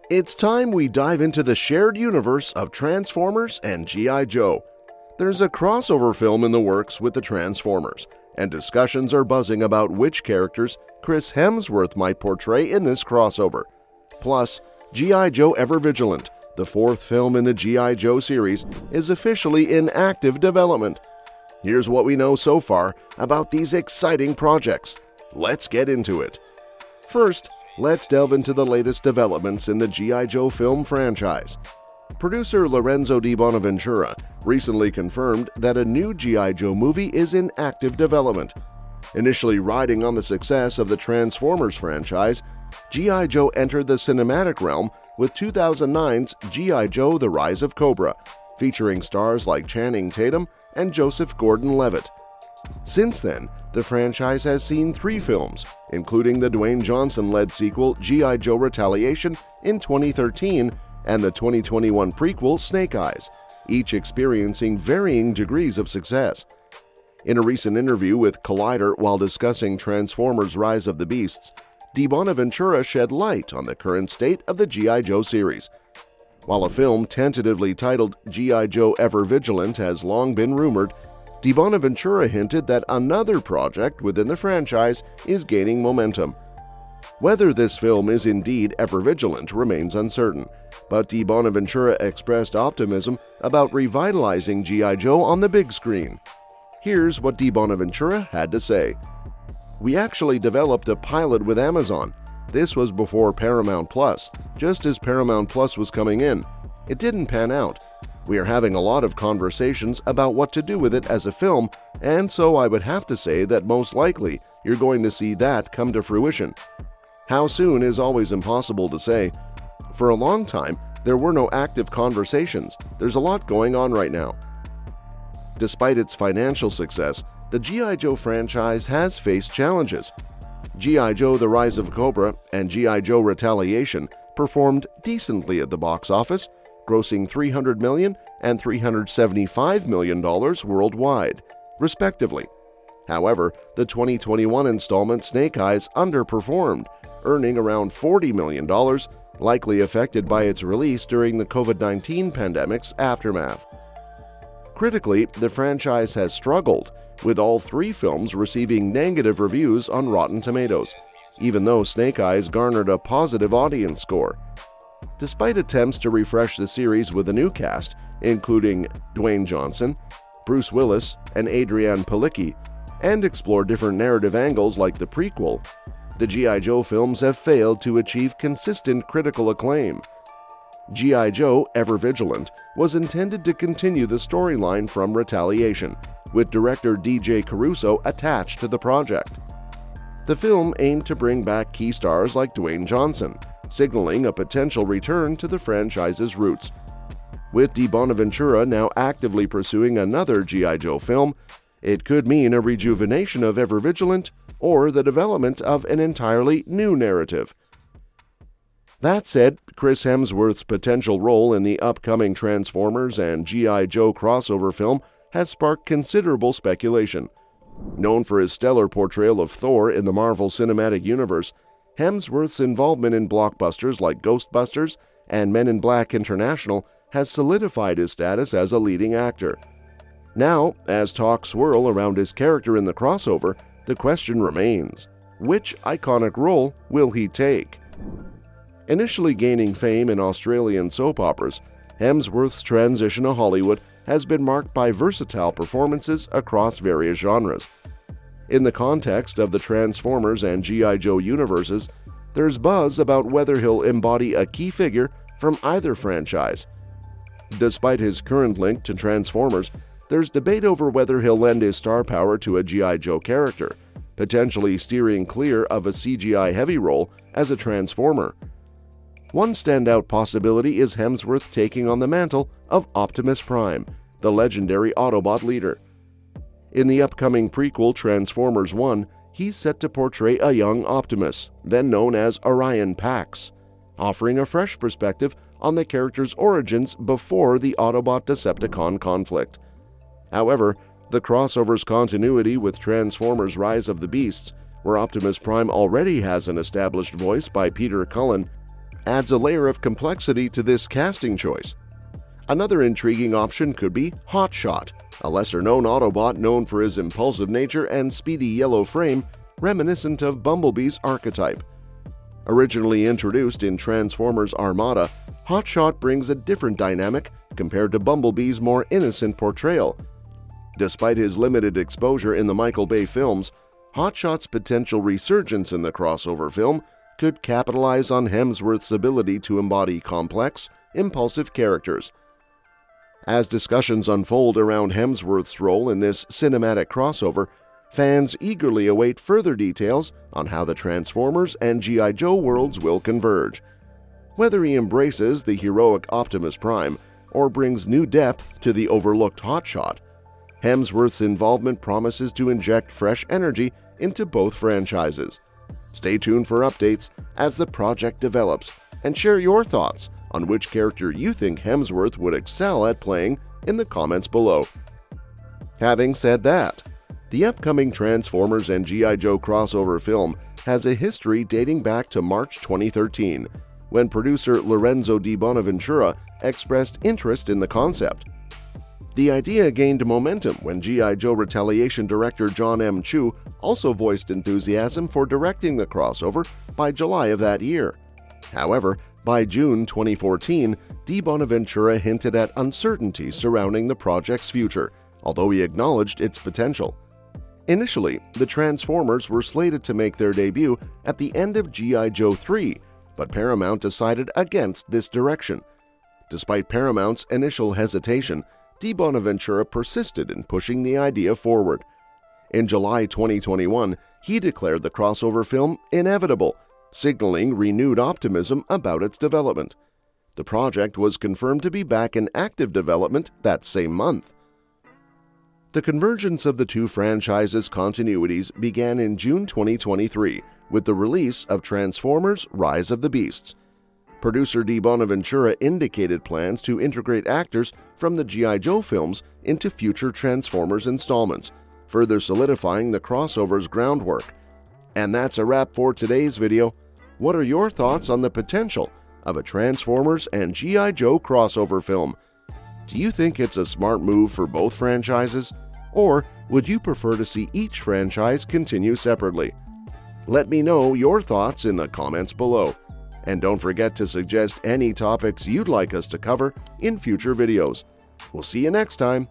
It's time we dive into the shared universe of Transformers and G.I. Joe. There's a crossover film in the works with the Transformers, and discussions are buzzing about which characters Chris Hemsworth might portray in this crossover. Plus, G.I. Joe Ever Vigilant, the fourth film in the G.I. Joe series, is officially in active development. Here's what we know so far about these exciting projects. Let's get into it. First, let's delve into the latest developments in the G.I. Joe film franchise. Producer Lorenzo Di Bonaventura recently confirmed that a new G.I. Joe movie is in active development. Initially riding on the success of the Transformers franchise, G.I. Joe entered the cinematic realm with 2009's G.I. Joe: The Rise of Cobra, featuring stars like Channing Tatum and Joseph Gordon-Levitt. Since then, the franchise has seen 3 films, including the Dwayne Johnson-led sequel G.I. Joe: Retaliation in 2013 and the 2021 prequel Snake Eyes, each experiencing varying degrees of success. In a recent interview with Collider while discussing Transformers: Rise of the Beasts, Di Bonaventura shed light on the current state of the G.I. Joe series. While a film tentatively titled G.I. Joe Ever Vigilant has long been rumored, Di Bonaventura hinted that another project within the franchise is gaining momentum. Whether this film is indeed ever vigilant remains uncertain, but Di Bonaventura expressed optimism about revitalizing G.I. Joe on the big screen. Here's what Di Bonaventura had to say. "We actually developed a pilot with Amazon. This was before Paramount Plus, just as Paramount Plus was coming in. It didn't pan out. We are having a lot of conversations about what to do with it as a film, and so I would have to say that most likely you're going to see that come to fruition. How soon is always impossible to say. For a long time, there were no active conversations. There's a lot going on right now." Despite its financial success, the G.I. Joe franchise has faced challenges. G.I. Joe: The Rise of Cobra and G.I. Joe: Retaliation performed decently at the box office, grossing $300 million and $375 million worldwide, respectively. However, the 2021 installment Snake Eyes underperformed, earning around $40 million, likely affected by its release during the COVID-19 pandemic's aftermath. Critically, the franchise has struggled, with all 3 films receiving negative reviews on Rotten Tomatoes, even though Snake Eyes garnered a positive audience score. Despite attempts to refresh the series with a new cast, including Dwayne Johnson, Bruce Willis, and Adrianne Palicki, and explore different narrative angles like the prequel, the G.I. Joe films have failed to achieve consistent critical acclaim. G.I. Joe: Ever Vigilant was intended to continue the storyline from Retaliation, with director DJ Caruso attached to the project. The film aimed to bring back key stars like Dwayne Johnson, signaling a potential return to the franchise's roots. With Di Bonaventura now actively pursuing another G.I. Joe film, it could mean a rejuvenation of Ever Vigilant or the development of an entirely new narrative. That said, Chris Hemsworth's potential role in the upcoming Transformers and G.I. Joe crossover film has sparked considerable speculation. Known for his stellar portrayal of Thor in the Marvel Cinematic Universe, Hemsworth's involvement in blockbusters like Ghostbusters and Men in Black International has solidified his status as a leading actor. Now, as talks swirl around his character in the crossover, the question remains, which iconic role will he take? Initially gaining fame in Australian soap operas, Hemsworth's transition to Hollywood has been marked by versatile performances across various genres. In the context of the Transformers and G.I. Joe universes, there's buzz about whether he'll embody a key figure from either franchise. Despite his current link to Transformers, there's debate over whether he'll lend his star power to a G.I. Joe character, potentially steering clear of a CGI-heavy role as a Transformer. One standout possibility is Hemsworth taking on the mantle of Optimus Prime, the legendary Autobot leader. In the upcoming prequel Transformers 1, he's set to portray a young Optimus, then known as Orion Pax, offering a fresh perspective on the character's origins before the Autobot-Decepticon conflict. However, the crossover's continuity with Transformers: Rise of the Beasts, where Optimus Prime already has an established voice by Peter Cullen, adds a layer of complexity to this casting choice. Another intriguing option could be Hotshot, a lesser-known Autobot known for his impulsive nature and speedy yellow frame, reminiscent of Bumblebee's archetype. Originally introduced in Transformers Armada, Hotshot brings a different dynamic compared to Bumblebee's more innocent portrayal. Despite his limited exposure in the Michael Bay films, Hotshot's potential resurgence in the crossover film could capitalize on Hemsworth's ability to embody complex, impulsive characters. As discussions unfold around Hemsworth's role in this cinematic crossover, fans eagerly await further details on how the Transformers and G.I. Joe worlds will converge. Whether he embraces the heroic Optimus Prime or brings new depth to the overlooked Hotshot, Hemsworth's involvement promises to inject fresh energy into both franchises. Stay tuned for updates as the project develops, and share your thoughts on which character you think Hemsworth would excel at playing in the comments below. Having said that, the upcoming Transformers and G.I. Joe crossover film has a history dating back to March 2013, when producer Lorenzo Di Bonaventura expressed interest in the concept. The idea gained momentum when G.I. Joe Retaliation director John M. Chu also voiced enthusiasm for directing the crossover by July of that year. However, by June 2014, Di Bonaventura hinted at uncertainty surrounding the project's future, although he acknowledged its potential. Initially, the Transformers were slated to make their debut at the end of G.I. Joe 3, but Paramount decided against this direction. Despite Paramount's initial hesitation, Di Bonaventura persisted in pushing the idea forward. In July 2021, he declared the crossover film inevitable, signaling renewed optimism about its development. The project was confirmed to be back in active development that same month. The convergence of the two franchises' continuities began in June 2023 with the release of Transformers: Rise of the Beasts. Producer Di Bonaventura indicated plans to integrate actors from the G.I. Joe films into future Transformers installments, further solidifying the crossover's groundwork. And that's a wrap for today's video. What are your thoughts on the potential of a Transformers and G.I. Joe crossover film? Do you think it's a smart move for both franchises? Or would you prefer to see each franchise continue separately? Let me know your thoughts in the comments below. And don't forget to suggest any topics you'd like us to cover in future videos. We'll see you next time.